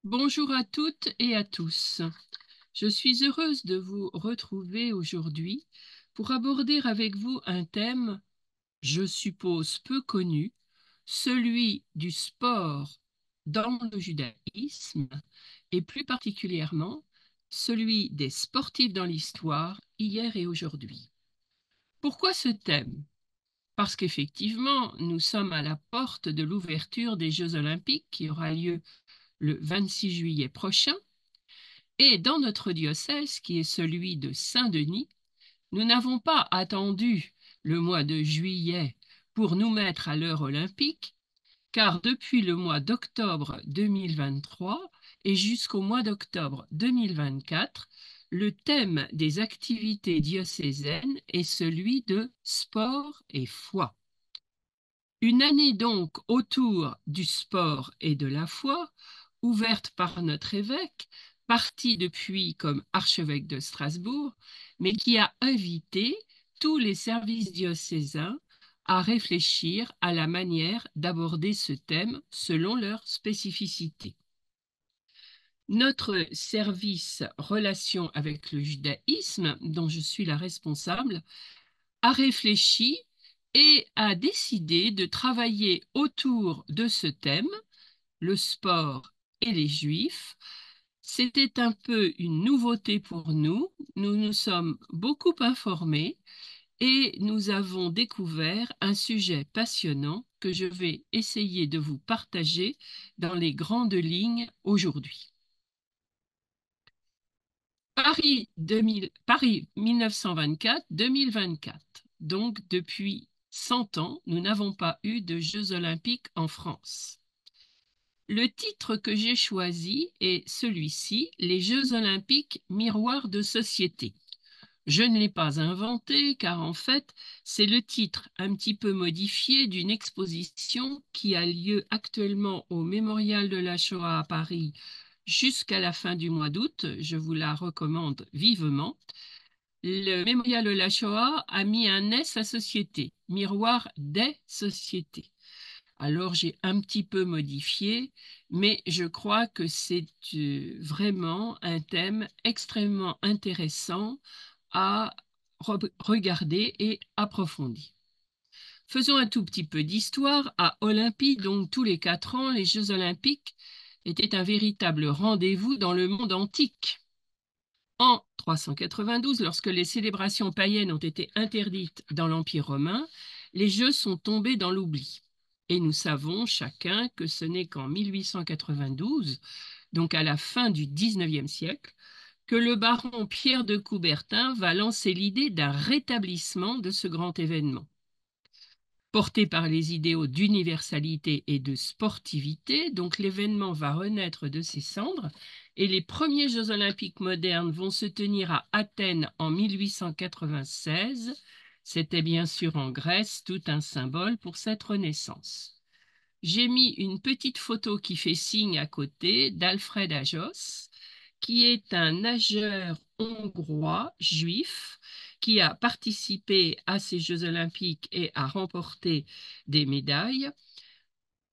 Bonjour à toutes et à tous. Je suis heureuse de vous retrouver aujourd'hui pour aborder avec vous un thème, je suppose peu connu, celui du sport dans le judaïsme et plus particulièrement celui des sportifs dans l'histoire hier et aujourd'hui. Pourquoi ce thème? Parce qu'effectivement, nous sommes à la porte de l'ouverture des Jeux olympiques qui aura lieu le 26 juillet prochain. Et dans notre diocèse, qui est celui de Saint-Denis, nous n'avons pas attendu le mois de juillet pour nous mettre à l'heure olympique, car depuis le mois d'octobre 2023 et jusqu'au mois d'octobre 2024, le thème des activités diocésaines est celui de sport et foi. Une année donc autour du sport et de la foi, ouverte par notre évêque, parti depuis comme archevêque de Strasbourg, mais qui a invité tous les services diocésains à réfléchir à la manière d'aborder ce thème selon leur spécificité. Notre service Relations avec le judaïsme, dont je suis la responsable, a réfléchi et a décidé de travailler autour de ce thème, le sport et les juifs. C'était un peu une nouveauté pour nous. Nous nous sommes beaucoup informés et nous avons découvert un sujet passionnant que je vais essayer de vous partager dans les grandes lignes aujourd'hui. Paris 1924-2024. Donc, depuis 100 ans, nous n'avons pas eu de Jeux olympiques en France. Le titre que j'ai choisi est celui-ci, les Jeux olympiques miroirs de société. Je ne l'ai pas inventé car en fait, c'est le titre un petit peu modifié d'une exposition qui a lieu actuellement au Mémorial de la Shoah à Paris jusqu'à la fin du mois d'août. Je vous la recommande vivement. Le Mémorial de la Shoah a mis un S à société, miroir des sociétés. Alors j'ai un petit peu modifié, mais je crois que c'est vraiment un thème extrêmement intéressant à regarder et approfondir. Faisons un tout petit peu d'histoire. À Olympie, donc tous les 4 ans, les Jeux olympiques étaient un véritable rendez-vous dans le monde antique. En 392, lorsque les célébrations païennes ont été interdites dans l'Empire romain, les Jeux sont tombés dans l'oubli. Et nous savons chacun que ce n'est qu'en 1892, donc à la fin du XIXe siècle, que le baron Pierre de Coubertin va lancer l'idée d'un rétablissement de ce grand événement. Porté par les idéaux d'universalité et de sportivité, donc l'événement va renaître de ses cendres et les premiers Jeux olympiques modernes vont se tenir à Athènes en 1896. C'était bien sûr en Grèce, tout un symbole pour cette renaissance. J'ai mis une petite photo qui fait signe à côté d'Alfred Ajos, qui est un nageur hongrois juif qui a participé à ces Jeux olympiques et a remporté des médailles.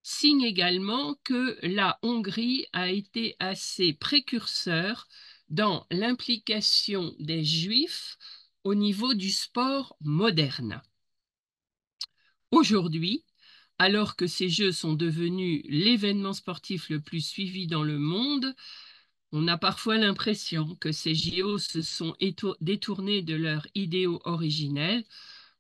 Signe également que la Hongrie a été assez précurseur dans l'implication des juifs au niveau du sport moderne. Aujourd'hui, alors que ces Jeux sont devenus l'événement sportif le plus suivi dans le monde, on a parfois l'impression que ces JO se sont détournés de leurs idéaux originels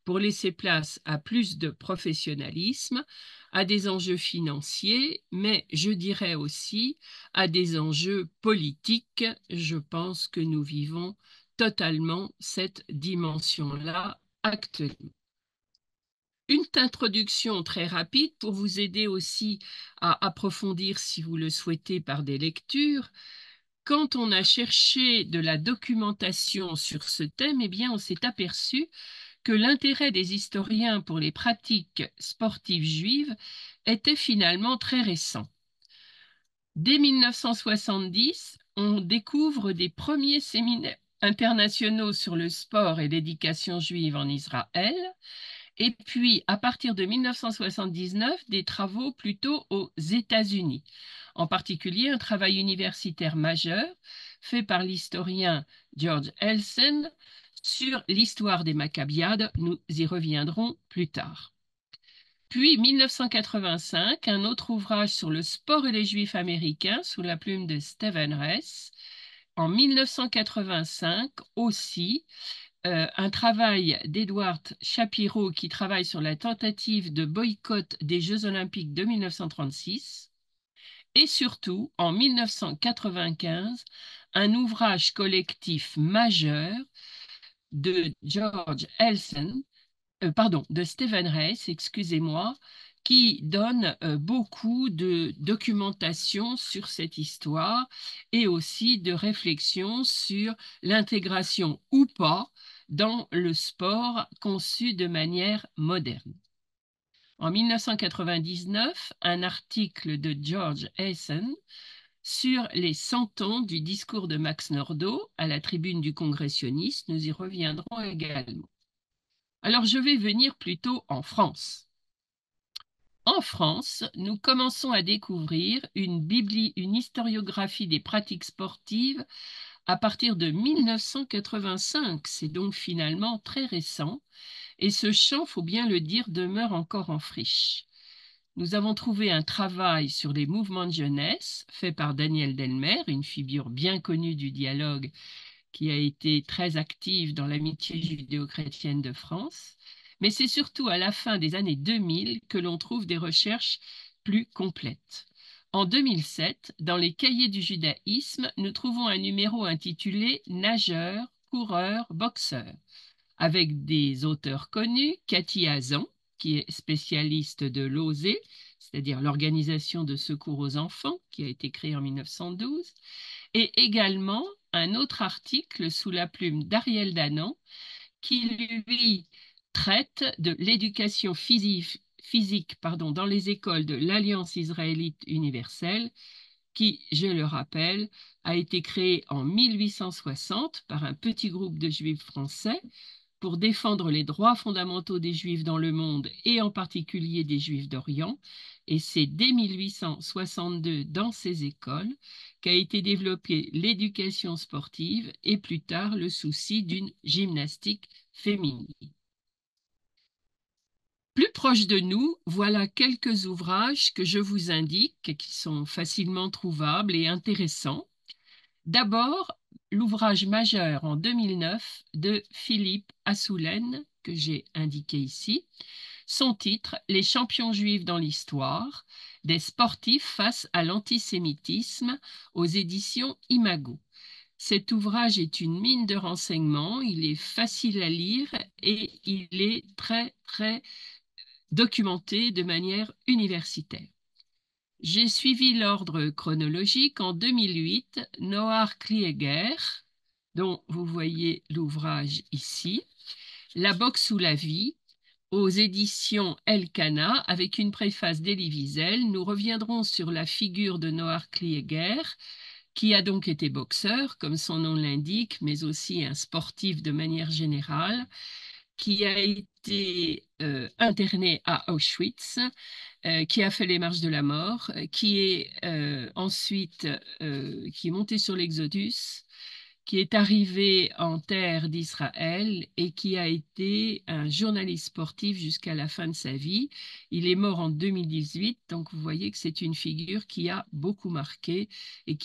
pour laisser place à plus de professionnalisme, à des enjeux financiers, mais je dirais aussi à des enjeux politiques. Je pense que nous vivons totalement cette dimension-là actuellement. Une introduction très rapide pour vous aider aussi à approfondir si vous le souhaitez par des lectures. Quand on a cherché de la documentation sur ce thème, eh bien, on s'est aperçu que l'intérêt des historiens pour les pratiques sportives juives était finalement très récent. Dès 1970, on découvre des premiers séminaires internationaux sur le sport et l'éducation juive en Israël. Et puis, à partir de 1979, des travaux plutôt aux États-Unis. En particulier, un travail universitaire majeur fait par l'historien George Elson sur l'histoire des Maccabiades. Nous y reviendrons plus tard. Puis, 1985, un autre ouvrage sur le sport et les Juifs américains sous la plume de Stephen Hess. En 1985 aussi, un travail d'Edward Shapiro qui travaille sur la tentative de boycott des Jeux olympiques de 1936. Et surtout, en 1995, un ouvrage collectif majeur de George Elson, de Stephen Hess, excusez-moi, qui donne beaucoup de documentation sur cette histoire et aussi de réflexion sur l'intégration ou pas dans le sport conçu de manière moderne. En 1999, un article de George Essen sur les 100 ans du discours de Max Nordau à la tribune du Congrès sioniste, nous y reviendrons également. Alors je vais venir plutôt en France. En France, nous commençons à découvrir une historiographie des pratiques sportives à partir de 1985. C'est donc finalement très récent. Et ce champ, faut bien le dire, demeure encore en friche. Nous avons trouvé un travail sur les mouvements de jeunesse fait par Daniel Delmer, une figure bien connue du dialogue qui a été très active dans l'amitié judéo-chrétienne de France. Mais c'est surtout à la fin des années 2000 que l'on trouve des recherches plus complètes. En 2007, dans les cahiers du judaïsme, nous trouvons un numéro intitulé Nageurs, coureurs, boxeurs, avec des auteurs connus, Cathy Hazan, qui est spécialiste de l'OSE, c'est-à-dire l'Organisation de secours aux enfants, qui a été créée en 1912, et également un autre article sous la plume d'Ariel Danan, qui lui traite de l'éducation physique dans les écoles de l'Alliance israélite universelle, qui, je le rappelle, a été créée en 1860 par un petit groupe de juifs français pour défendre les droits fondamentaux des Juifs dans le monde et en particulier des Juifs d'Orient. Et c'est dès 1862 dans ces écoles qu'a été développée l'éducation sportive et plus tard le souci d'une gymnastique féminine. Plus proche de nous, voilà quelques ouvrages que je vous indique qui sont facilement trouvables et intéressants. D'abord, l'ouvrage majeur en 2009 de Philippe Assoulen, que j'ai indiqué ici. Son titre, Les champions juifs dans l'histoire, des sportifs face à l'antisémitisme, aux éditions Imago. Cet ouvrage est une mine de renseignements, il est facile à lire et il est très, très documenté de manière universitaire. J'ai suivi l'ordre chronologique. En 2008, Noar Klieger, dont vous voyez l'ouvrage ici, La boxe ou la vie, aux éditions Elkana, avec une préface d'Elie Wiesel. Nous reviendrons sur la figure de Noar Klieger, qui a donc été boxeur, comme son nom l'indique, mais aussi un sportif de manière générale, qui a été interné à Auschwitz, qui a fait les marches de la mort, qui est ensuite qui est monté sur l'Exodus, qui est arrivé en terre d'Israël et qui a été un journaliste sportif jusqu'à la fin de sa vie. Il est mort en 2018, donc vous voyez que c'est une figure qui a beaucoup marqué et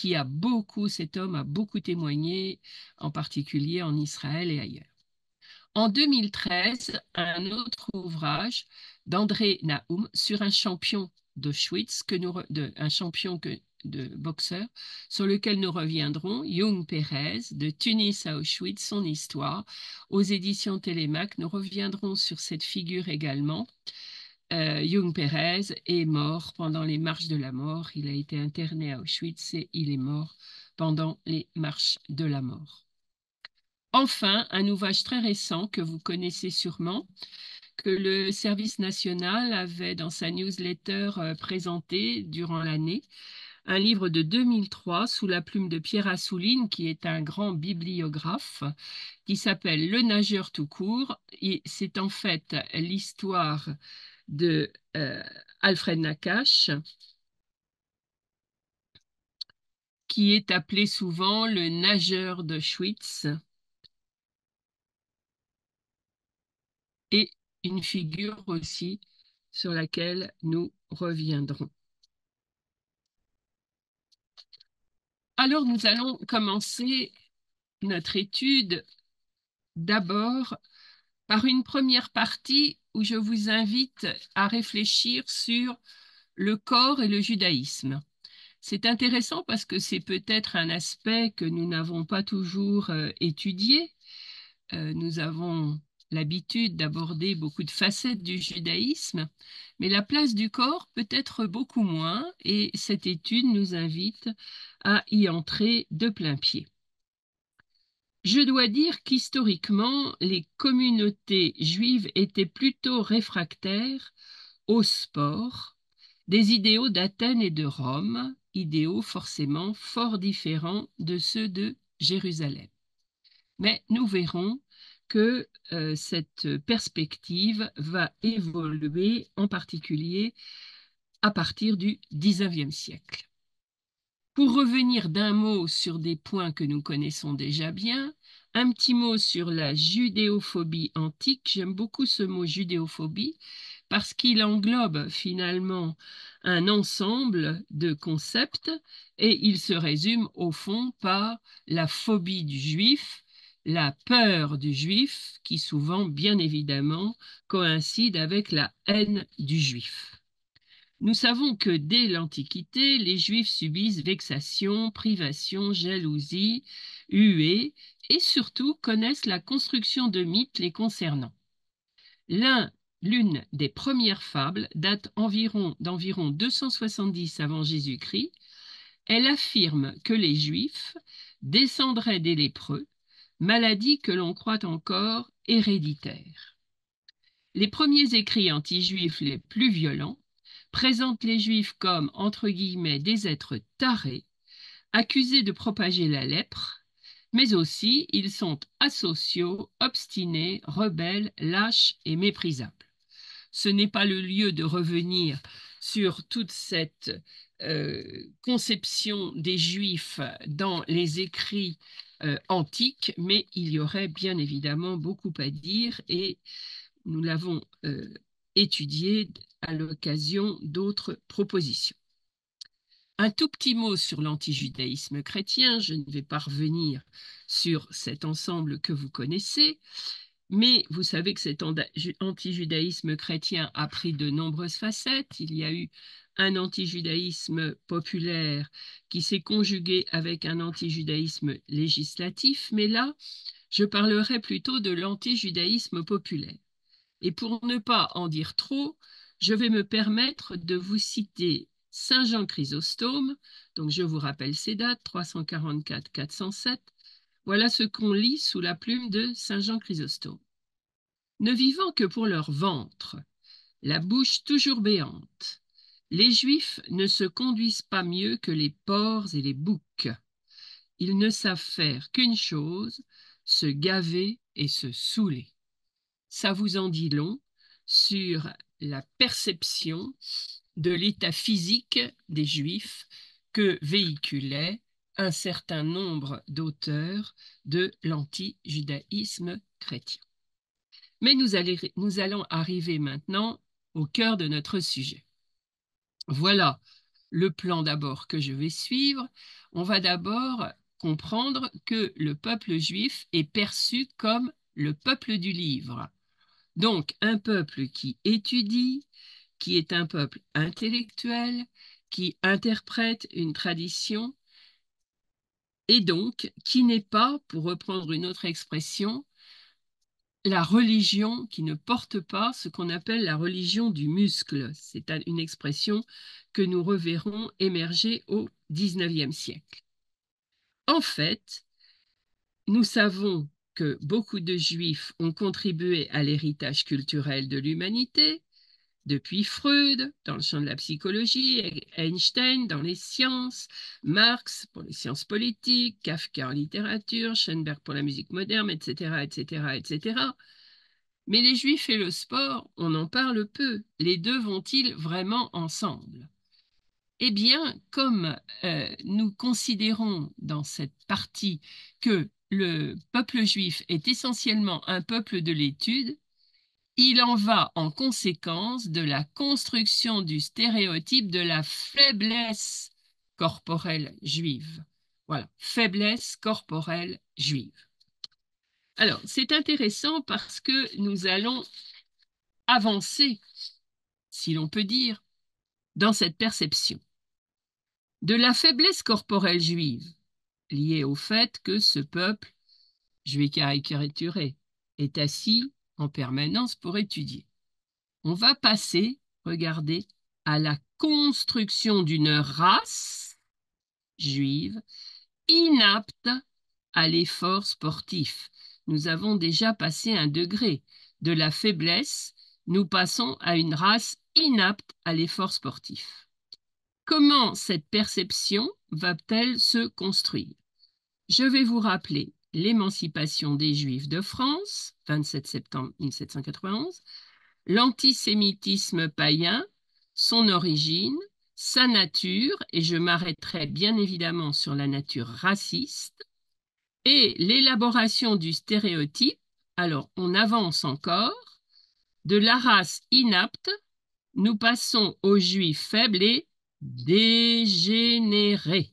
cet homme a beaucoup témoigné, en particulier en Israël et ailleurs. En 2013, un autre ouvrage d'André Naoum sur un champion d'Auschwitz, de boxeur, sur lequel nous reviendrons, Young Perez, de Tunis à Auschwitz, son histoire, aux éditions Télémac. Nous reviendrons sur cette figure également. Young Perez est mort pendant les marches de la mort. Il a été interné à Auschwitz et il est mort pendant les marches de la mort. Enfin, un ouvrage très récent que vous connaissez sûrement, que le service national avait dans sa newsletter présenté durant l'année, un livre de 2003 sous la plume de Pierre Assouline, qui est un grand bibliographe, qui s'appelle Le nageur tout court. Et c'est en fait l'histoire de Alfred Nakache, qui est appelé souvent le nageur d'Auschwitz, et une figure aussi sur laquelle nous reviendrons. Alors, nous allons commencer notre étude d'abord par une première partie où je vous invite à réfléchir sur le corps et le judaïsme. C'est intéressant parce que c'est peut-être un aspect que nous n'avons pas toujours étudié. Nous avons l'habitude d'aborder beaucoup de facettes du judaïsme, mais la place du corps peut être beaucoup moins, et cette étude nous invite à y entrer de plein pied. Je dois dire qu'historiquement, les communautés juives étaient plutôt réfractaires au sport, des idéaux d'Athènes et de Rome, idéaux forcément fort différents de ceux de Jérusalem. Mais nous verrons que cette perspective va évoluer, en particulier à partir du XIXe siècle. Pour revenir d'un mot sur des points que nous connaissons déjà bien, un petit mot sur la judéophobie antique. J'aime beaucoup ce mot judéophobie parce qu'il englobe finalement un ensemble de concepts et il se résume au fond par la phobie du juif, la peur du juif, qui souvent, bien évidemment, coïncide avec la haine du juif. Nous savons que dès l'Antiquité, les Juifs subissent vexations, privations, jalousies, huées et surtout connaissent la construction de mythes les concernant. L'une des premières fables date d'environ 270 avant Jésus-Christ. Elle affirme que les Juifs descendraient des lépreux, maladie que l'on croit encore héréditaire. Les premiers écrits anti-juifs les plus violents présentent les Juifs comme, entre guillemets, des êtres tarés, accusés de propager la lèpre, mais aussi ils sont asociaux, obstinés, rebelles, lâches et méprisables. Ce n'est pas le lieu de revenir sur toute cette conception des Juifs dans les écrits antiques, mais il y aurait bien évidemment beaucoup à dire et nous l'avons étudié à l'occasion d'autres propositions. Un tout petit mot sur l'antijudaïsme chrétien. Je ne vais pas revenir sur cet ensemble que vous connaissez, mais vous savez que cet antijudaïsme chrétien a pris de nombreuses facettes. Il y a eu un antijudaïsme populaire qui s'est conjugué avec un antijudaïsme législatif, mais là, je parlerai plutôt de l'antijudaïsme populaire. Et pour ne pas en dire trop, je vais me permettre de vous citer Saint Jean Chrysostome, donc je vous rappelle ces dates, 344-407. Voilà ce qu'on lit sous la plume de Saint Jean Chrysostome. Ne vivant que pour leur ventre, la bouche toujours béante, les Juifs ne se conduisent pas mieux que les porcs et les boucs. Ils ne savent faire qu'une chose, se gaver et se saouler. Ça vous en dit long sur la perception de l'état physique des Juifs que véhiculait un certain nombre d'auteurs de l'anti-judaïsme chrétien. Mais nous allons arriver maintenant au cœur de notre sujet. Voilà le plan d'abord que je vais suivre. On va d'abord comprendre que le peuple juif est perçu comme le peuple du livre. Donc, un peuple qui étudie, qui est un peuple intellectuel, qui interprète une tradition, et donc qui n'est pas, pour reprendre une autre expression, la religion qui ne porte pas ce qu'on appelle la religion du muscle. C'est une expression que nous reverrons émerger au XIXe siècle. En fait, nous savons que beaucoup de Juifs ont contribué à l'héritage culturel de l'humanité, Depuis Freud, dans le champ de la psychologie, Einstein dans les sciences, Marx pour les sciences politiques, Kafka en littérature, Schoenberg pour la musique moderne, etc., etc., etc. Mais les Juifs et le sport, on en parle peu. Les deux vont-ils vraiment ensemble? Eh bien, comme nous considérons dans cette partie que le peuple juif est essentiellement un peuple de l'étude, il en va en conséquence de la construction du stéréotype de la faiblesse corporelle juive. Voilà, faiblesse corporelle juive. Alors, c'est intéressant parce que nous allons avancer, si l'on peut dire, dans cette perception de la faiblesse corporelle juive liée au fait que ce peuple, je vais caricaturer, est assis en permanence pour étudier. On va passer, regardez, à la construction d'une race juive inapte à l'effort sportif. Nous avons déjà passé un degré de la faiblesse, nous passons à une race inapte à l'effort sportif. Comment cette perception va-t-elle se construire? Je vais vous rappeler l'émancipation des Juifs de France, 27 septembre 1791, l'antisémitisme païen, son origine, sa nature, et je m'arrêterai bien évidemment sur la nature raciste, et l'élaboration du stéréotype. Alors, on avance encore. De la race inapte, nous passons aux Juifs faibles et dégénérés.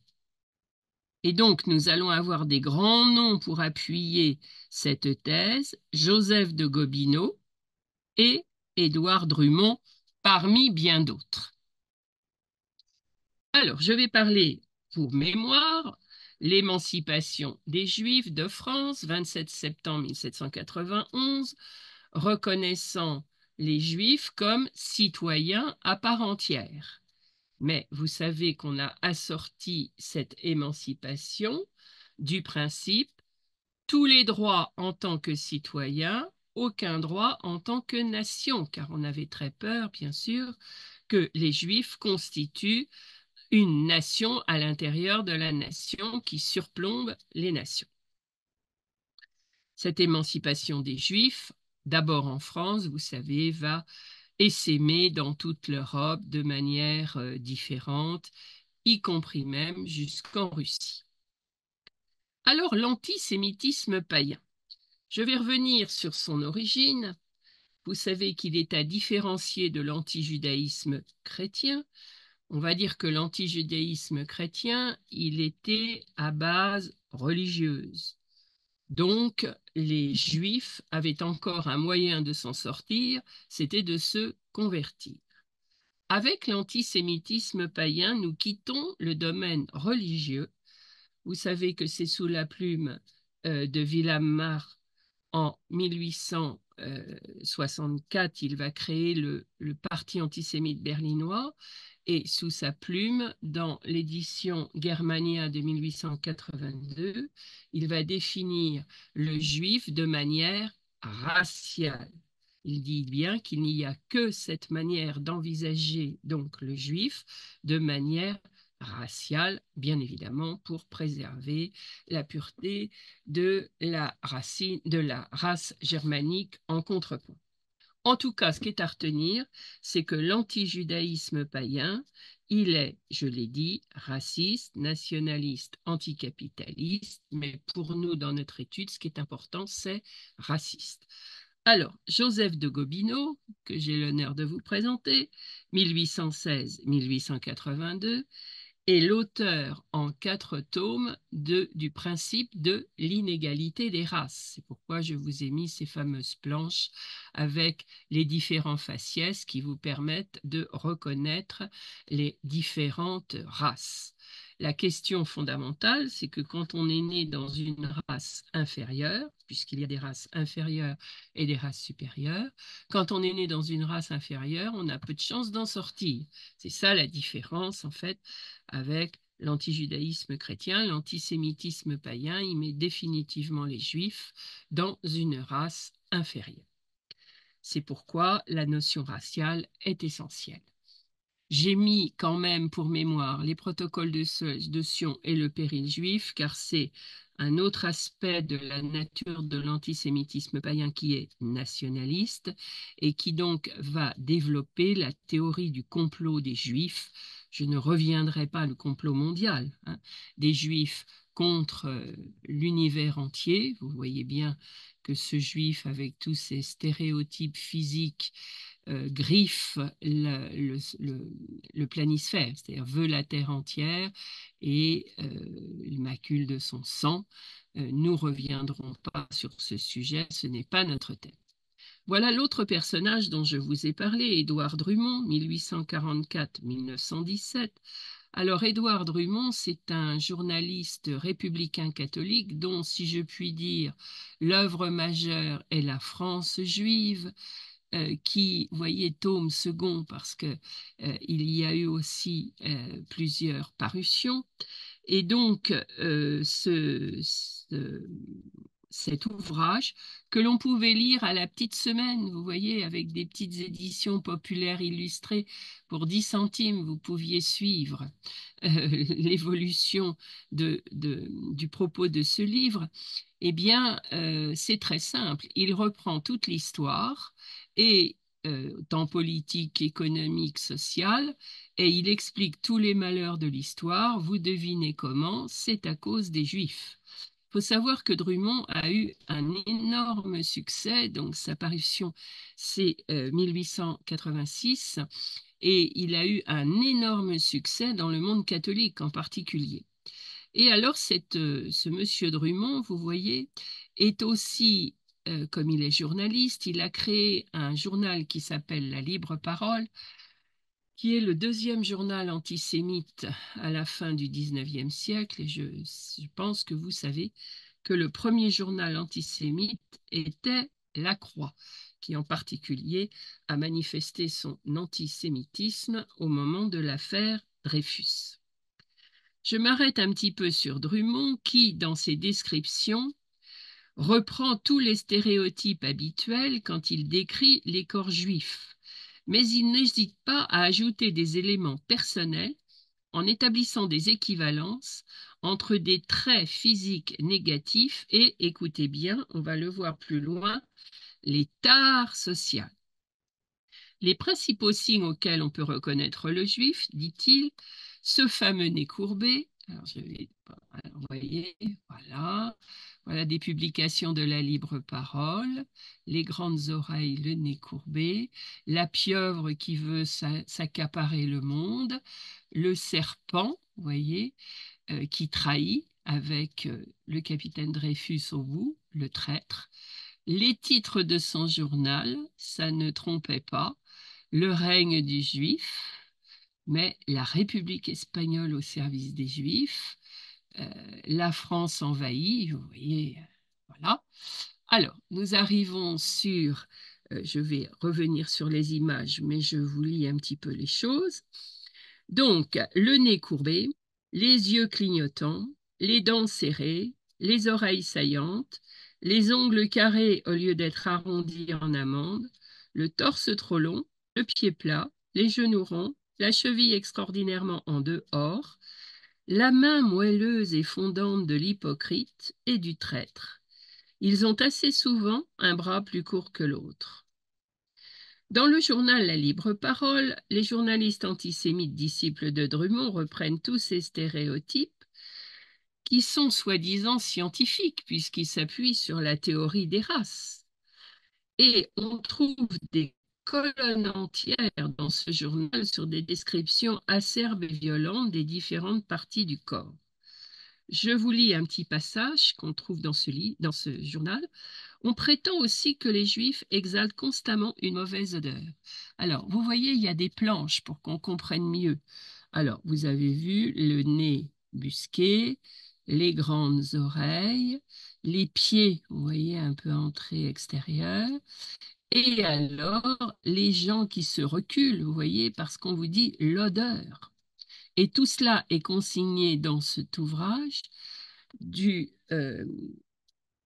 Et donc, nous allons avoir des grands noms pour appuyer cette thèse, Joseph de Gobineau et Édouard Drummond, parmi bien d'autres. Alors, je vais parler, pour mémoire, l'émancipation des Juifs de France, 27 septembre 1791, reconnaissant les Juifs comme citoyens à part entière. Mais vous savez qu'on a assorti cette émancipation du principe tous les droits en tant que citoyens, aucun droit en tant que nation, car on avait très peur, bien sûr, que les Juifs constituent une nation à l'intérieur de la nation qui surplombe les nations. Cette émancipation des Juifs, d'abord en France, vous savez, va essaimer dans toute l'Europe de manière différente, y compris même jusqu'en Russie. Alors, l'antisémitisme païen. Je vais revenir sur son origine. Vous savez qu'il est à différencier de l'antijudaïsme chrétien. On va dire que l'antijudaïsme chrétien, il était à base religieuse. Donc, les Juifs avaient encore un moyen de s'en sortir, c'était de se convertir. Avec l'antisémitisme païen, nous quittons le domaine religieux. Vous savez que c'est sous la plume de Wilhelm Marr en 1864, il va créer le parti antisémite berlinois et sous sa plume, dans l'édition Germania de 1882, il va définir le juif de manière raciale. Il dit bien qu'il n'y a que cette manière d'envisager donc le juif de manière raciale, bien évidemment, pour préserver la pureté de la race germanique en contrepoint. En tout cas, ce qui est à retenir, c'est que l'antijudaïsme païen, il est, je l'ai dit, raciste, nationaliste, anticapitaliste, mais pour nous, dans notre étude, ce qui est important, c'est raciste. Alors, Joseph de Gobineau, que j'ai l'honneur de vous présenter, 1816-1882, est l'auteur en 4 tomes du principe de l'inégalité des races. C'est pourquoi je vous ai mis ces fameuses planches avec les différents faciès qui vous permettent de reconnaître les différentes races. La question fondamentale, c'est que quand on est né dans une race inférieure, puisqu'il y a des races inférieures et des races supérieures, quand on est né dans une race inférieure, on a peu de chances d'en sortir. C'est ça la différence, en fait, avec l'antijudaïsme chrétien. L'antisémitisme païen, il met définitivement les Juifs dans une race inférieure. C'est pourquoi la notion raciale est essentielle. J'ai mis quand même pour mémoire les protocoles de Sion et le péril juif, car c'est un autre aspect de la nature de l'antisémitisme païen qui est nationaliste et qui donc va développer la théorie du complot des juifs. Je ne reviendrai pas le complot mondial, hein, des juifs contre l'univers entier. Vous voyez bien que ce juif, avec tous ses stéréotypes physiques, griffe le planisphère, c'est-à-dire veut la terre entière et il macule de son sang. Nous ne reviendrons pas sur ce sujet, ce n'est pas notre thème. Voilà l'autre personnage dont je vous ai parlé, Édouard Drummond, 1844-1917. Alors, Édouard Drummond, c'est un journaliste républicain catholique dont, si je puis dire, l'œuvre majeure est La France juive, qui, vous voyez, tome second parce que il y a eu aussi plusieurs parutions. Et donc, cet ouvrage que l'on pouvait lire à la petite semaine, vous voyez, avec des petites éditions populaires illustrées pour 10 centimes, vous pouviez suivre l'évolution du propos de ce livre. Eh bien, c'est très simple. Il reprend toute l'histoire et tant politique, économique, sociale, et il explique tous les malheurs de l'histoire. Vous devinez comment? C'est à cause des Juifs. Il faut savoir que Drummond a eu un énorme succès, donc sa parution c'est 1886, et il a eu un énorme succès dans le monde catholique en particulier. Et alors ce monsieur Drummond, vous voyez, est aussi, comme il est journaliste, il a créé un journal qui s'appelle La Libre Parole, qui est le deuxième journal antisémite à la fin du XIXe siècle. Et je pense que vous savez que le premier journal antisémite était La Croix, qui en particulier a manifesté son antisémitisme au moment de l'affaire Dreyfus. Je m'arrête un petit peu sur Drummond qui, dans ses descriptions, reprend tous les stéréotypes habituels quand il décrit les corps juifs, mais il n'hésite pas à ajouter des éléments personnels en établissant des équivalences entre des traits physiques négatifs et, écoutez bien, on va le voir plus loin, les tares sociales. Les principaux signes auxquels on peut reconnaître le juif, dit-il, ce fameux nez courbé. Alors, vous voyez, voilà des publications de la libre parole, les grandes oreilles, le nez courbé, la pieuvre qui veut s'accaparer le monde, le serpent, vous voyez, qui trahit avec le capitaine Dreyfus au bout, le traître. Les titres de son journal, ça ne trompait pas, le règne du juif, mais la République espagnole au service des Juifs, la France envahie, vous voyez, voilà. Alors, nous arrivons sur, je vais revenir sur les images, mais je vous lis un petit peu les choses. Donc, le nez courbé, les yeux clignotants, les dents serrées, les oreilles saillantes, les ongles carrés au lieu d'être arrondis en amande, le torse trop long, le pied plat, les genoux ronds, la cheville extraordinairement en dehors, la main moelleuse et fondante de l'hypocrite et du traître. Ils ont assez souvent un bras plus court que l'autre. Dans le journal La Libre Parole, les journalistes antisémites disciples de Drummond reprennent tous ces stéréotypes qui sont soi-disant scientifiques puisqu'ils s'appuient sur la théorie des races. Et on trouve des colonnes entières dans ce journal sur des descriptions acerbes et violentes des différentes parties du corps. Je vous lis un petit passage qu'on trouve dans ce journal. On prétend aussi que les Juifs exhalent constamment une mauvaise odeur. Alors, vous voyez, il y a des planches pour qu'on comprenne mieux. Alors, vous avez vu le nez busqué, les grandes oreilles, les pieds, vous voyez, un peu entrée extérieure. Et alors, les gens qui se reculent, vous voyez, parce qu'on vous dit l'odeur. Et tout cela est consigné dans cet ouvrage du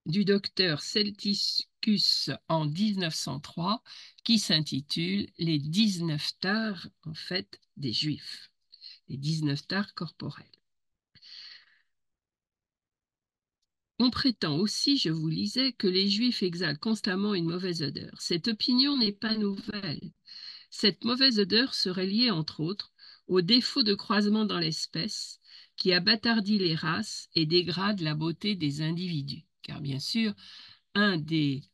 du docteur Celticus en 1903 qui s'intitule Les 19 tares, en fait, des Juifs. Les 19 tares corporelles. On prétend aussi, je vous lisais, que les Juifs exhalent constamment une mauvaise odeur. Cette opinion n'est pas nouvelle. Cette mauvaise odeur serait liée, entre autres, au défaut de croisement dans l'espèce qui abâtardit les races et dégrade la beauté des individus. Car bien sûr, un des,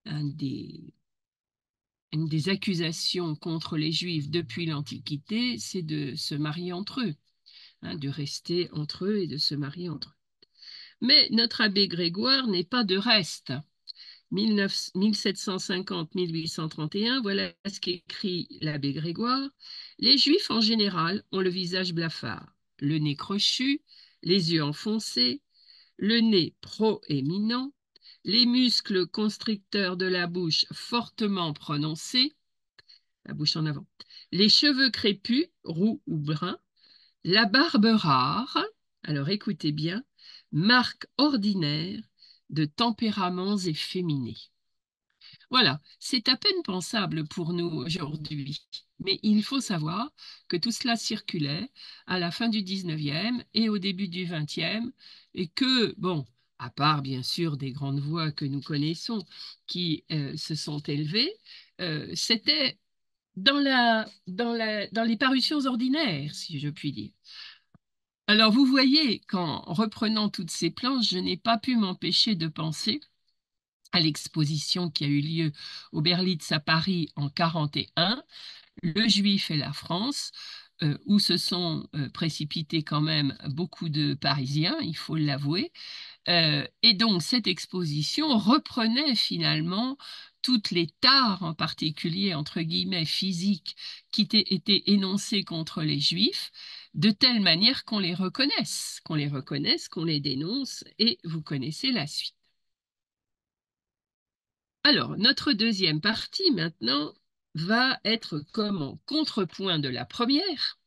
un des, une des accusations contre les Juifs depuis l'Antiquité, c'est de se marier entre eux, hein, de rester entre eux et de se marier entre eux. Mais notre abbé Grégoire n'est pas de reste. 1750-1831, voilà ce qu'écrit l'abbé Grégoire. Les Juifs en général ont le visage blafard, le nez crochu, les yeux enfoncés, le nez proéminent, les muscles constricteurs de la bouche fortement prononcés, la bouche en avant, les cheveux crépus, roux ou bruns, la barbe rare, alors écoutez bien, marque ordinaire de tempéraments efféminés. Voilà, c'est à peine pensable pour nous aujourd'hui, mais il faut savoir que tout cela circulait à la fin du 19e et au début du 20e, et que, bon, à part bien sûr des grandes voix que nous connaissons qui se sont élevées, c'était dans les parutions ordinaires, si je puis dire. Alors vous voyez qu'en reprenant toutes ces planches, je n'ai pas pu m'empêcher de penser à l'exposition qui a eu lieu au Berlitz à Paris en 1941, Le Juif et la France, où se sont précipités quand même beaucoup de Parisiens, il faut l'avouer. Et donc cette exposition reprenait finalement toutes les tares, en particulier entre guillemets physiques, qui étaient énoncées contre les Juifs, de telle manière qu'on les reconnaisse, qu'on les dénonce, et vous connaissez la suite. Alors, notre deuxième partie maintenant va être comme en contrepoint de la première,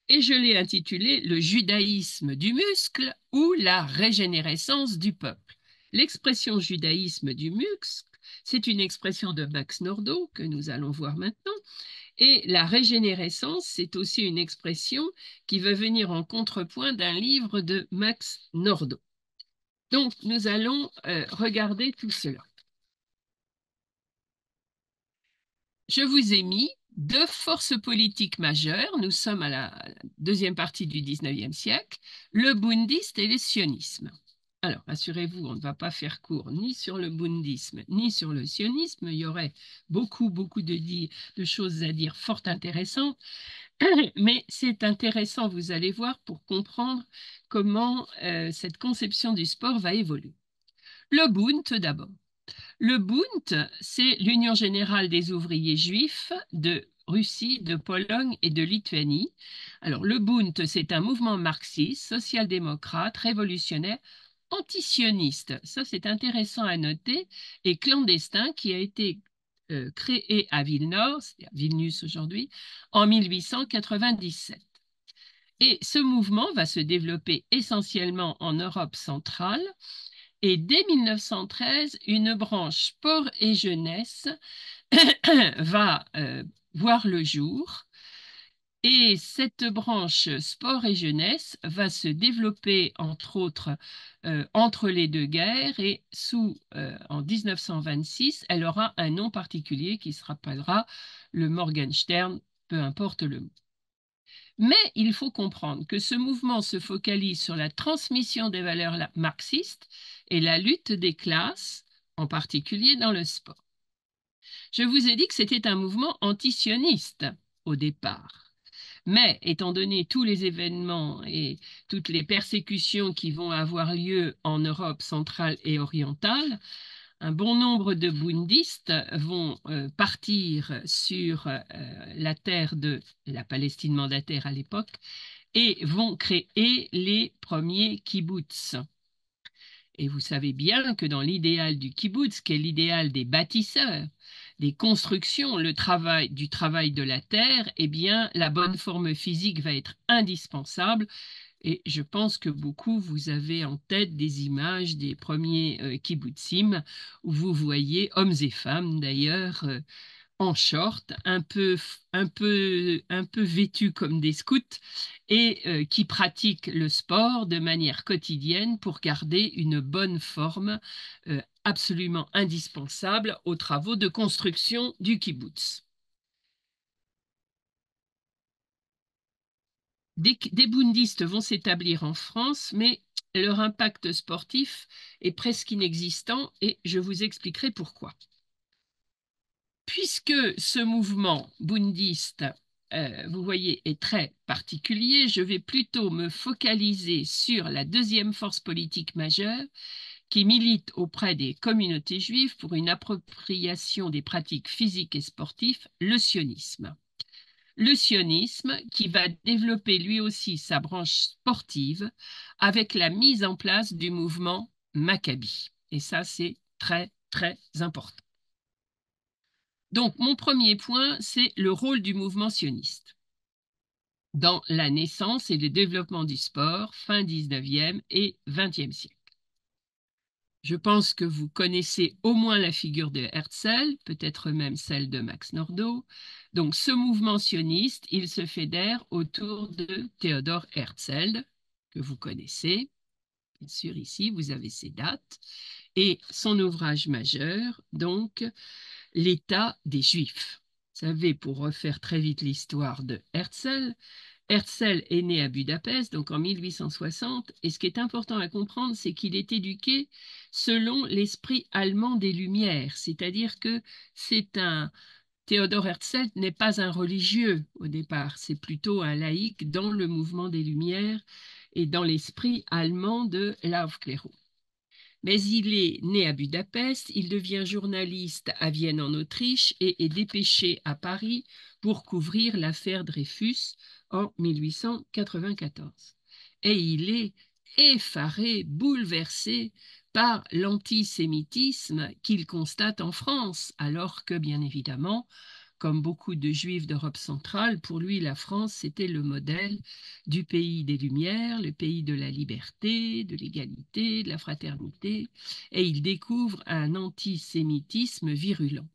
et je l'ai intitulée Le judaïsme du muscle ou la régénérescence du peuple. L'expression judaïsme du muscle, c'est une expression de Max Nordau que nous allons voir maintenant, et la régénérescence, c'est aussi une expression qui veut venir en contrepoint d'un livre de Max Nordau. Donc, nous allons regarder tout cela. Je vous ai mis deux forces politiques majeures. Nous sommes à la deuxième partie du 19e siècle, le bundiste et le sionisme. Alors, assurez-vous, on ne va pas faire court ni sur le bundisme, ni sur le sionisme. Il y aurait beaucoup de choses à dire fort intéressantes. Mais c'est intéressant, vous allez voir, pour comprendre comment cette conception du sport va évoluer. Le Bund, d'abord. Le Bund, c'est l'Union générale des ouvriers juifs de Russie, de Pologne et de Lituanie. Alors, le Bund, c'est un mouvement marxiste, social-démocrate, révolutionnaire, antisioniste. Ça, c'est intéressant à noter, et clandestin, qui a été créé à Vilnius, c'est-à-dire Vilnius aujourd'hui, en 1897. Et ce mouvement va se développer essentiellement en Europe centrale. Et dès 1913, une branche sport et jeunesse va voir le jour. Et cette branche sport et jeunesse va se développer, entre autres, entre les deux guerres. Et en 1926, elle aura un nom particulier qui se rappellera le Morgenstern, peu importe le mot. Mais il faut comprendre que ce mouvement se focalise sur la transmission des valeurs marxistes et la lutte des classes, en particulier dans le sport. Je vous ai dit que c'était un mouvement antisioniste au départ. Mais étant donné tous les événements et toutes les persécutions qui vont avoir lieu en Europe centrale et orientale, un bon nombre de bundistes vont partir sur la terre de la Palestine mandataire à l'époque et vont créer les premiers kibbutz. Et vous savez bien que dans l'idéal du kibbutz, qui est l'idéal des bâtisseurs, des constructions, du travail de la terre, eh bien, la bonne forme physique va être indispensable. Et je pense que beaucoup, vous avez en tête des images des premiers kibbutzim où vous voyez hommes et femmes d'ailleurs en short, un peu vêtus comme des scouts et qui pratiquent le sport de manière quotidienne pour garder une bonne forme absolument indispensable aux travaux de construction du kibbutz. Des bundistes vont s'établir en France, mais leur impact sportif est presque inexistant et je vous expliquerai pourquoi. Puisque ce mouvement bundiste, vous voyez, est très particulier, je vais plutôt me focaliser sur la deuxième force politique majeure qui milite auprès des communautés juives pour une appropriation des pratiques physiques et sportives, le sionisme. Le sionisme qui va développer lui aussi sa branche sportive avec la mise en place du mouvement Maccabi. Et ça, c'est très, très important. Donc, mon premier point, c'est le rôle du mouvement sioniste dans la naissance et le développement du sport fin 19e et 20e siècle. Je pense que vous connaissez au moins la figure de Herzl, peut-être même celle de Max Nordau. Donc, ce mouvement sioniste, il se fédère autour de Theodor Herzl, que vous connaissez. Bien sûr, ici, vous avez ses dates. Et son ouvrage majeur, donc, L'État des Juifs. Vous savez, pour refaire très vite l'histoire de Herzl, Herzl est né à Budapest, donc en 1860, et ce qui est important à comprendre, c'est qu'il est éduqué selon l'esprit allemand des Lumières, c'est-à-dire que c'est un... Théodore Herzl n'est pas un religieux au départ, c'est plutôt un laïc dans le mouvement des Lumières et dans l'esprit allemand de l'Aufklärung. Mais il est né à Budapest, il devient journaliste à Vienne en Autriche et est dépêché à Paris pour couvrir l'affaire Dreyfus en 1894. Et il est effaré, bouleversé par l'antisémitisme qu'il constate en France, alors que, bien évidemment, comme beaucoup de juifs d'Europe centrale, pour lui, la France, c'était le modèle du pays des Lumières, le pays de la liberté, de l'égalité, de la fraternité, et il découvre un antisémitisme virulent.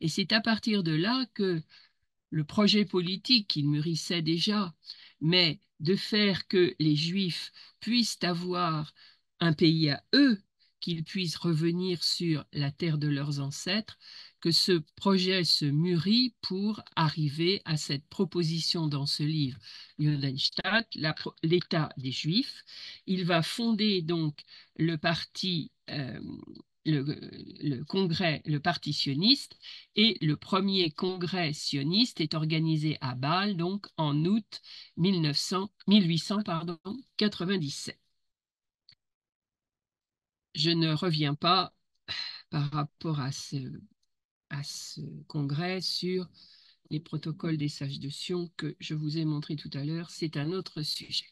Et c'est à partir de là que le projet politique qu'il mûrissait déjà, mais de faire que les Juifs puissent avoir un pays à eux, qu'ils puissent revenir sur la terre de leurs ancêtres, que ce projet se mûrit pour arriver à cette proposition dans ce livre, Judenstaat, l'État des Juifs. Il va fonder donc le parti le congrès, le parti sioniste, et le premier congrès sioniste est organisé à Bâle, donc en août 1897. Je ne reviens pas par rapport à ce congrès sur les protocoles des sages de Sion que je vous ai montré tout à l'heure, c'est un autre sujet.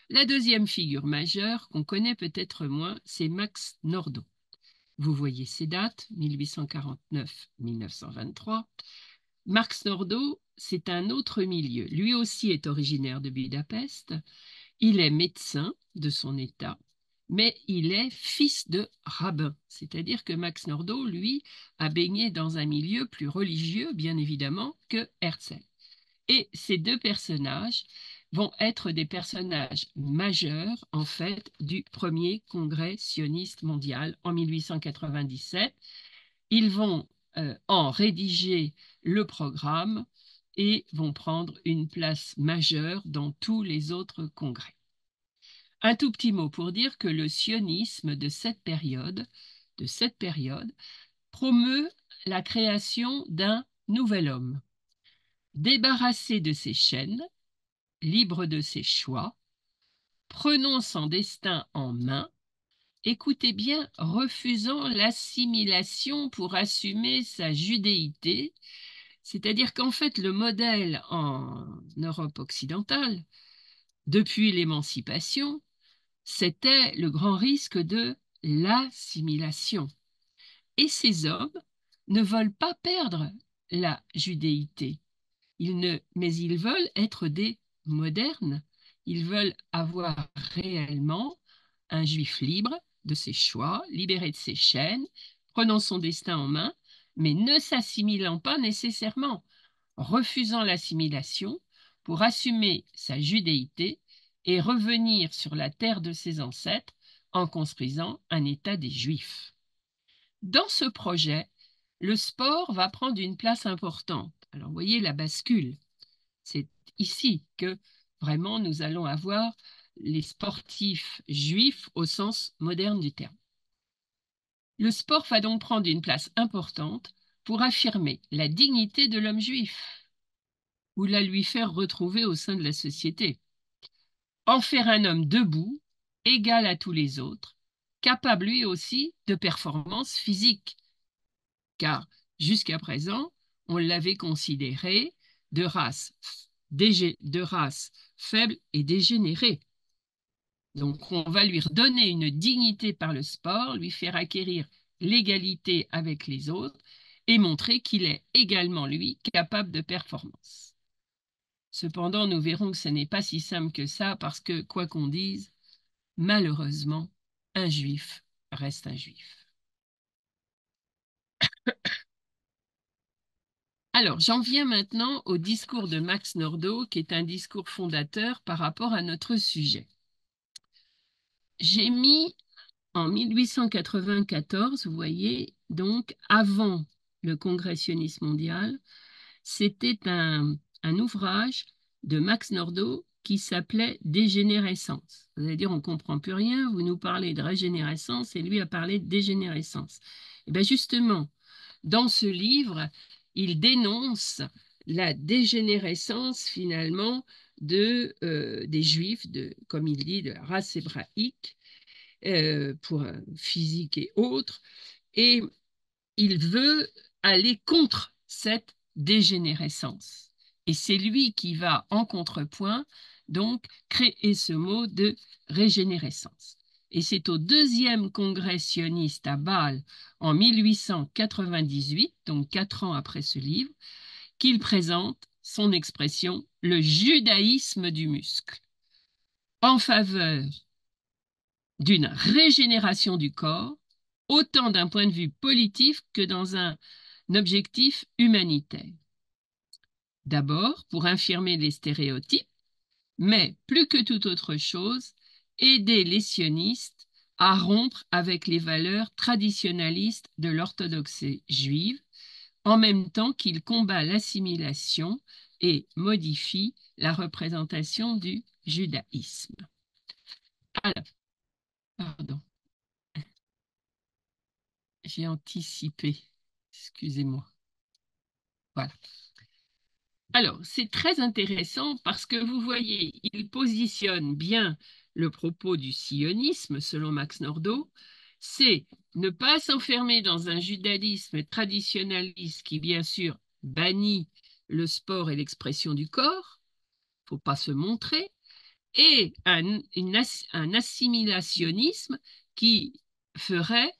La deuxième figure majeure qu'on connaît peut-être moins, c'est Max Nordau. Vous voyez ces dates, 1849-1923. Max Nordau, c'est un autre milieu. Lui aussi est originaire de Budapest. Il est médecin de son état, mais il est fils de rabbin. C'est-à-dire que Max Nordau, lui, a baigné dans un milieu plus religieux, bien évidemment, que Herzl. Et ces deux personnages vont être des personnages majeurs, en fait, du premier congrès sioniste mondial en 1897. Ils vont en rédiger le programme et vont prendre une place majeure dans tous les autres congrès. Un tout petit mot pour dire que le sionisme de cette période promeut la création d'un nouvel homme, débarrassé de ses chaînes, libre de ses choix, prenons son destin en main, écoutez bien, refusant l'assimilation pour assumer sa judéité, c'est-à-dire qu'en fait le modèle en Europe occidentale, depuis l'émancipation, c'était le grand risque de l'assimilation. Et ces hommes ne veulent pas perdre la judéité, mais ils veulent être des modernes. Ils veulent avoir réellement un juif libre de ses choix, libéré de ses chaînes, prenant son destin en main, mais ne s'assimilant pas nécessairement, refusant l'assimilation pour assumer sa judéité et revenir sur la terre de ses ancêtres en construisant un État des Juifs. Dans ce projet, le sport va prendre une place importante. Alors, vous voyez la bascule. C'est ici que vraiment nous allons avoir les sportifs juifs au sens moderne du terme. Le sport va donc prendre une place importante pour affirmer la dignité de l'homme juif ou la lui faire retrouver au sein de la société. En faire un homme debout, égal à tous les autres, capable lui aussi de performances physiques, car jusqu'à présent, on l'avait considéré de race, de race faible et dégénérée. Donc, on va lui redonner une dignité par le sport, lui faire acquérir l'égalité avec les autres et montrer qu'il est également, lui, capable de performance. Cependant, nous verrons que ce n'est pas si simple que ça parce que, quoi qu'on dise, malheureusement, un juif reste un juif. Alors, j'en viens maintenant au discours de Max Nordau, qui est un discours fondateur par rapport à notre sujet. J'ai mis en 1894, vous voyez, donc avant le Congrès sioniste mondial, c'était un ouvrage de Max Nordau qui s'appelait Dégénérescence. Vous allez dire, on ne comprend plus rien, vous nous parlez de régénérescence et lui a parlé de dégénérescence. Et bien justement, dans ce livre, il dénonce la dégénérescence finalement des Juifs, comme il dit, de la race hébraïque, pour physique et autres, et il veut aller contre cette dégénérescence. Et c'est lui qui va en contrepoint, donc, créer ce mot de régénérescence. Et c'est au deuxième congrès sioniste à Bâle en 1898, donc 4 ans après ce livre, qu'il présente son expression « le judaïsme du muscle » en faveur d'une régénération du corps, autant d'un point de vue politique que dans un objectif humanitaire. D'abord, pour infirmer les stéréotypes, mais plus que toute autre chose, aider les sionistes à rompre avec les valeurs traditionnalistes de l'orthodoxie juive, en même temps qu'il combat l'assimilation et modifie la représentation du judaïsme. Alors, pardon. J'ai anticipé. Excusez-moi. Voilà. Alors, c'est très intéressant parce que vous voyez, il positionne bien le propos du sionisme, selon Max Nordau, c'est ne pas s'enfermer dans un judaïsme traditionnaliste qui, bien sûr, bannit le sport et l'expression du corps, il ne faut pas se montrer, et un assimilationnisme qui ferait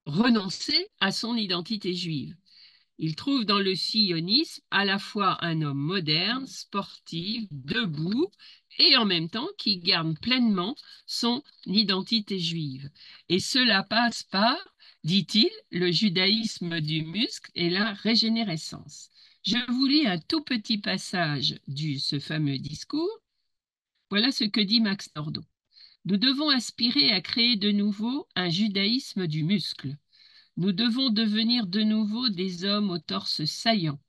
renoncer à son identité juive. Il trouve dans le sionisme à la fois un homme moderne, sportif, debout, et en même temps qui garde pleinement son identité juive. Et cela passe par, dit-il, le judaïsme du muscle et la régénérescence. Je vous lis un tout petit passage de ce fameux discours. Voilà ce que dit Max Nordau. Nous devons aspirer à créer de nouveau un judaïsme du muscle. Nous devons devenir de nouveau des hommes au torse saillant,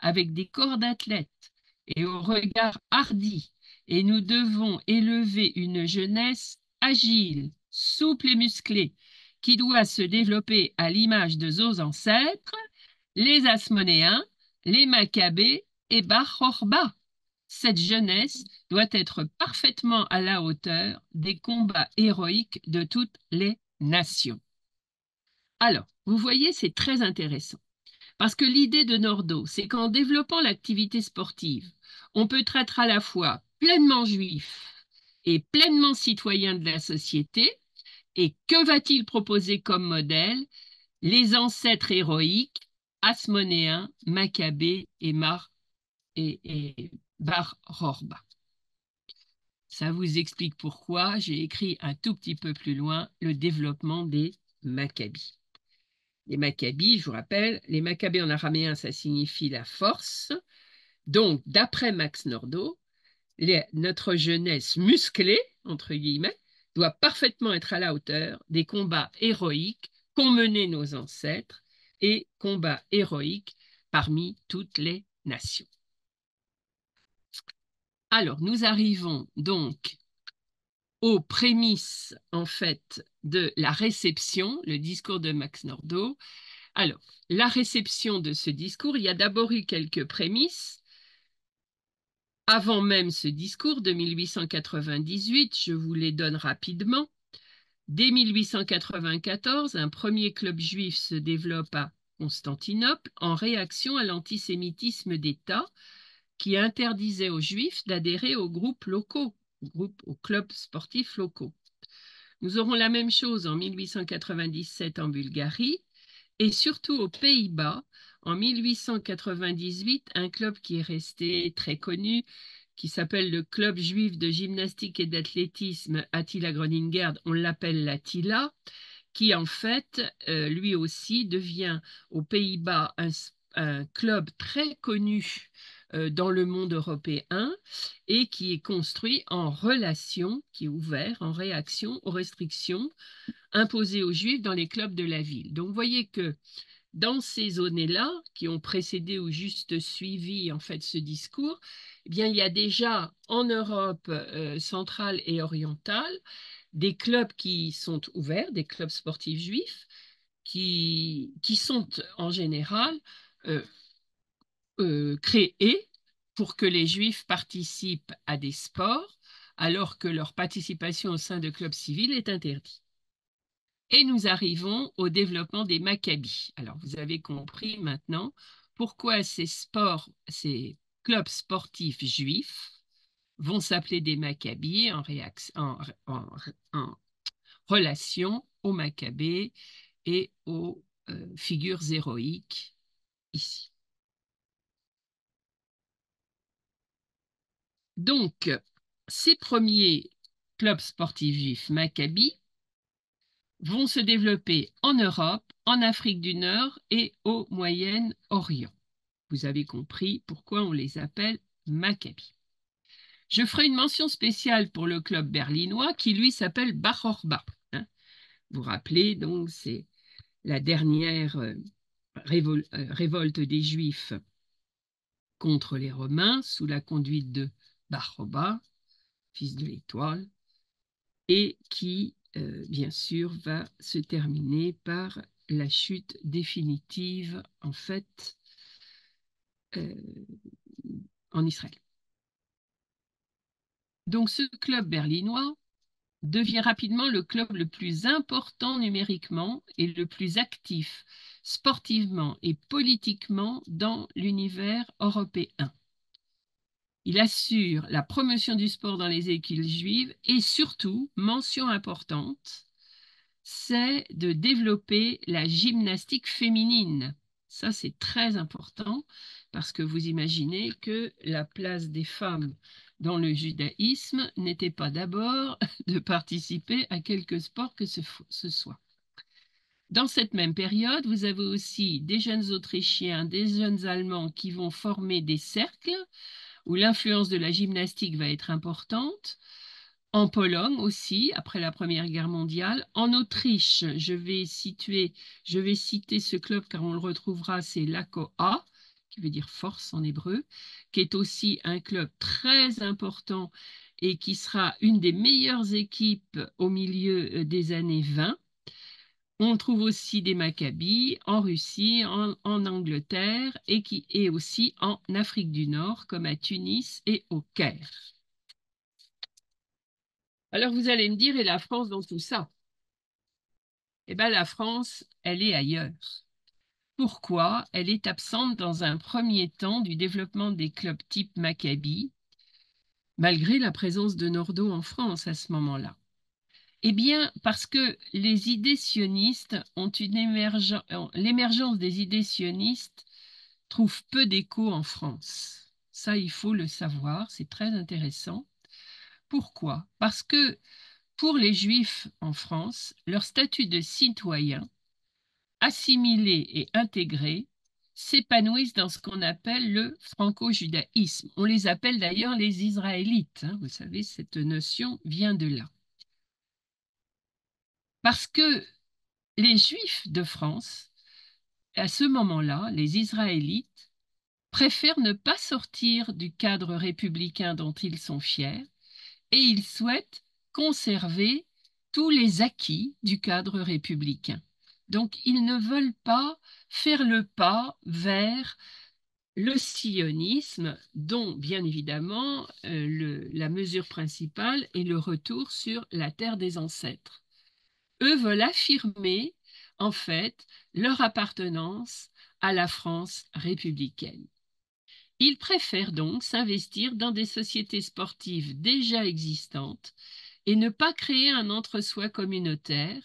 avec des corps d'athlètes et au regard hardi, et nous devons élever une jeunesse agile, souple et musclée, qui doit se développer à l'image de nos ancêtres, les Asmonéens, les Maccabées et Bar Chorba. Cette jeunesse doit être parfaitement à la hauteur des combats héroïques de toutes les nations. Alors, vous voyez, c'est très intéressant. Parce que l'idée de Nordau, c'est qu'en développant l'activité sportive, on peut être à la fois pleinement juif et pleinement citoyen de la société. Et que va-t-il proposer comme modèle? Les ancêtres héroïques, Asmonéens, Maccabées et Bar Rorba. Ça vous explique pourquoi j'ai écrit un tout petit peu plus loin le développement des Maccabis. Les Maccabis, je vous rappelle, les Maccabées en araméen, ça signifie la force. Donc, d'après Max Nordau, notre jeunesse musclée, entre guillemets, doit parfaitement être à la hauteur des combats héroïques qu'ont menés nos ancêtres et combats héroïques parmi toutes les nations. Alors, nous arrivons donc aux prémices, en fait, de la réception, le discours de Max Nordau. Alors, la réception de ce discours, il y a d'abord eu quelques prémices. Avant même ce discours de 1898, je vous les donne rapidement. Dès 1894, un premier club juif se développe à Constantinople en réaction à l'antisémitisme d'État qui interdisait aux juifs d'adhérer aux groupes locaux, aux clubs sportifs locaux. Nous aurons la même chose en 1897 en Bulgarie et surtout aux Pays-Bas. En 1898, un club qui est resté très connu, qui s'appelle le Club juif de gymnastique et d'athlétisme Attila Groningen, on l'appelle l'Attila, qui en fait, lui aussi, devient aux Pays-Bas un club très connu dans le monde européen et qui est construit en relation, qui est ouvert en réaction aux restrictions imposées aux Juifs dans les clubs de la ville. Donc vous voyez que dans ces années-là, qui ont précédé ou juste suivi en fait ce discours, eh bien, il y a déjà en Europe centrale et orientale des clubs qui sont ouverts, des clubs sportifs juifs, qui sont en général euh, créés pour que les juifs participent à des sports, alors que leur participation au sein de clubs civils est interdite. Et nous arrivons au développement des Maccabis. Alors, vous avez compris maintenant pourquoi ces clubs sportifs juifs vont s'appeler des Maccabis en relation aux Maccabées et aux figures héroïques ici. Donc, ces premiers clubs sportifs juifs Maccabis vont se développer en Europe, en Afrique du Nord et au Moyen-Orient. Vous avez compris pourquoi on les appelle Maccabis. Je ferai une mention spéciale pour le club berlinois qui, lui, s'appelle Bar Orba. Hein. Vous vous rappelez, donc, c'est la dernière révolte des Juifs contre les Romains sous la conduite de Bar Orba, fils de l'Étoile, et qui, bien sûr, va se terminer par la chute définitive, en fait, euh, en Israël. Donc, ce club berlinois devient rapidement le club le plus important numériquement et le plus actif sportivement et politiquement dans l'univers européen. Il assure la promotion du sport dans les écoles juives et surtout, mention importante, c'est de développer la gymnastique féminine. Ça, c'est très important parce que vous imaginez que la place des femmes dans le judaïsme n'était pas d'abord de participer à quelque sport que ce soit. Dans cette même période, vous avez aussi des jeunes Autrichiens, des jeunes Allemands qui vont former des cercles où l'influence de la gymnastique va être importante. En Pologne aussi, après la Première Guerre mondiale. En Autriche, je vais citer ce club car on le retrouvera, c'est l'AKOA, qui veut dire force en hébreu, qui est aussi un club très important et qui sera une des meilleures équipes au milieu des années 20. On trouve aussi des Maccabis en Russie, en Angleterre et qui est aussi en Afrique du Nord, comme à Tunis et au Caire. Alors vous allez me dire, et la France dans tout ça? Eh bien, la France, elle est ailleurs. Pourquoi? Elle est absente dans un premier temps du développement des clubs type Maccabi, malgré la présence de Nordau en France à ce moment-là. Eh bien, parce que les idées sionistes l'émergence des idées sionistes trouve peu d'écho en France. Ça, il faut le savoir, c'est très intéressant. Pourquoi? Parce que pour les Juifs en France, leur statut de citoyen, assimilé et intégré, s'épanouissent dans ce qu'on appelle le franco-judaïsme. On les appelle d'ailleurs les Israélites, hein. Vous savez, cette notion vient de là. Parce que les Juifs de France, à ce moment-là, les Israélites, préfèrent ne pas sortir du cadre républicain dont ils sont fiers et ils souhaitent conserver tous les acquis du cadre républicain. Donc, ils ne veulent pas faire le pas vers le sionisme, dont, bien évidemment, la mesure principale est le retour sur la terre des ancêtres. Eux veulent affirmer, en fait, leur appartenance à la France républicaine. Ils préfèrent donc s'investir dans des sociétés sportives déjà existantes et ne pas créer un entre-soi communautaire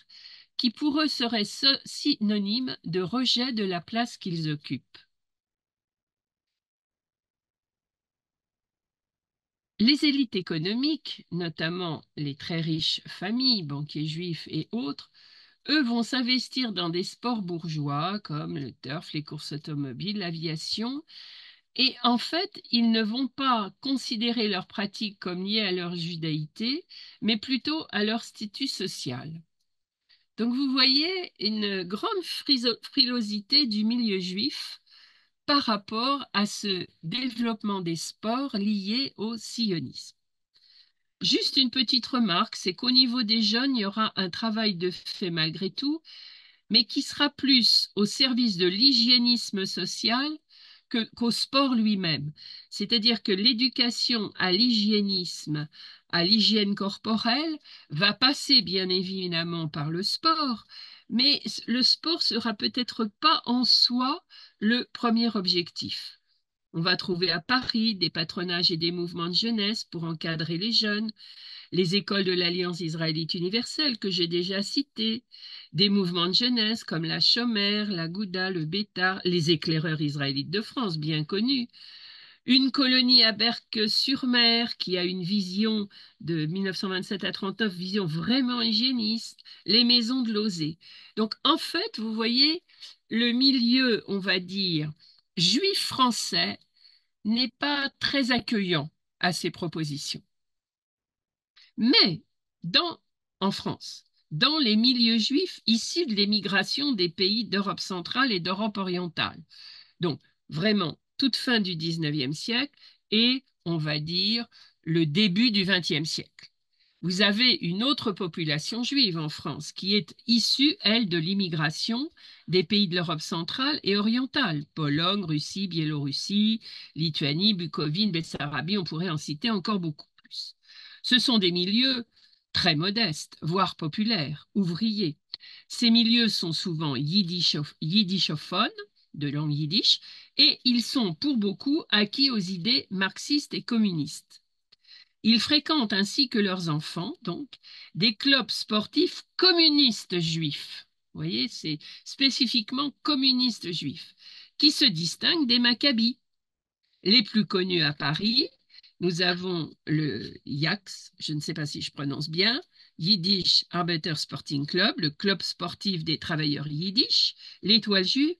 qui pour eux serait synonyme de rejet de la place qu'ils occupent. Les élites économiques, notamment les très riches familles, banquiers juifs et autres, eux vont s'investir dans des sports bourgeois comme le turf, les courses automobiles, l'aviation. Et en fait, ils ne vont pas considérer leurs pratiques comme liées à leur judaïté, mais plutôt à leur statut social. Donc vous voyez une grande frilosité du milieu juif par rapport à ce développement des sports liés au sionisme. Juste une petite remarque, c'est qu'au niveau des jeunes, il y aura un travail de fait malgré tout, mais qui sera plus au service de l'hygiénisme social qu'au sport lui-même. C'est-à-dire que l'éducation à l'hygiénisme, à l'hygiène corporelle, va passer bien évidemment par le sport, mais le sport sera peut-être pas en soi le premier objectif. On va trouver à Paris des patronages et des mouvements de jeunesse pour encadrer les jeunes, les écoles de l'Alliance israélite universelle que j'ai déjà citées, des mouvements de jeunesse comme la Chomère, la Gouda, le Bétar, les éclaireurs israélites de France, bien connus, une colonie à Berck-sur-Mer qui a une vision de 1927 à 39, vision vraiment hygiéniste, les maisons de Lausée. Donc en fait, vous voyez, le milieu, on va dire, juif français n'est pas très accueillant à ces propositions. Mais dans, en France, dans les milieux juifs issus de l'émigration des pays d'Europe centrale et d'Europe orientale, donc vraiment toute fin du XIXe siècle et, on va dire, le début du XXe siècle. Vous avez une autre population juive en France qui est issue, elle, de l'immigration des pays de l'Europe centrale et orientale, Pologne, Russie, Biélorussie, Lituanie, Bucovine, Bessarabie, on pourrait en citer encore beaucoup plus. Ce sont des milieux très modestes, voire populaires, ouvriers. Ces milieux sont souvent yiddishophones, de langue yiddish, et ils sont pour beaucoup acquis aux idées marxistes et communistes. Ils fréquentent ainsi que leurs enfants, donc, des clubs sportifs communistes juifs. Vous voyez, c'est spécifiquement communistes juifs, qui se distinguent des Maccabis. Les plus connus à Paris, nous avons le YACS, je ne sais pas si je prononce bien, Yiddish Arbeiter Sporting Club, le club sportif des travailleurs yiddish, l'Étoile juive,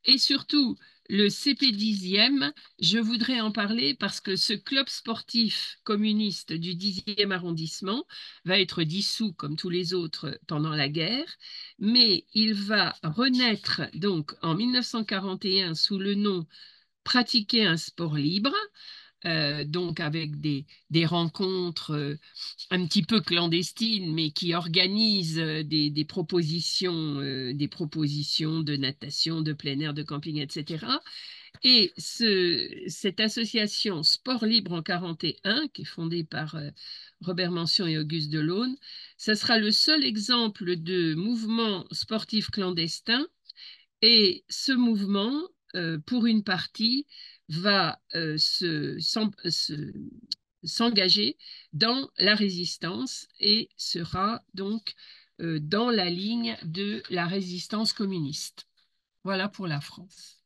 et surtout le CP10e. Je voudrais en parler parce que ce club sportif communiste du 10e arrondissement va être dissous comme tous les autres pendant la guerre, mais il va renaître donc en 1941 sous le nom Pratiquer un sport libre, donc avec des rencontres un petit peu clandestines, mais qui organisent des propositions de natation, de plein air, de camping, etc. Et cette association Sport Libre en 41, qui est fondée par Robert Mention et Auguste Delaune, ça sera le seul exemple de mouvement sportif clandestin. Et ce mouvement, pour une partie, va s'engager dans la résistance et sera donc dans la ligne de la résistance communiste. Voilà pour la France.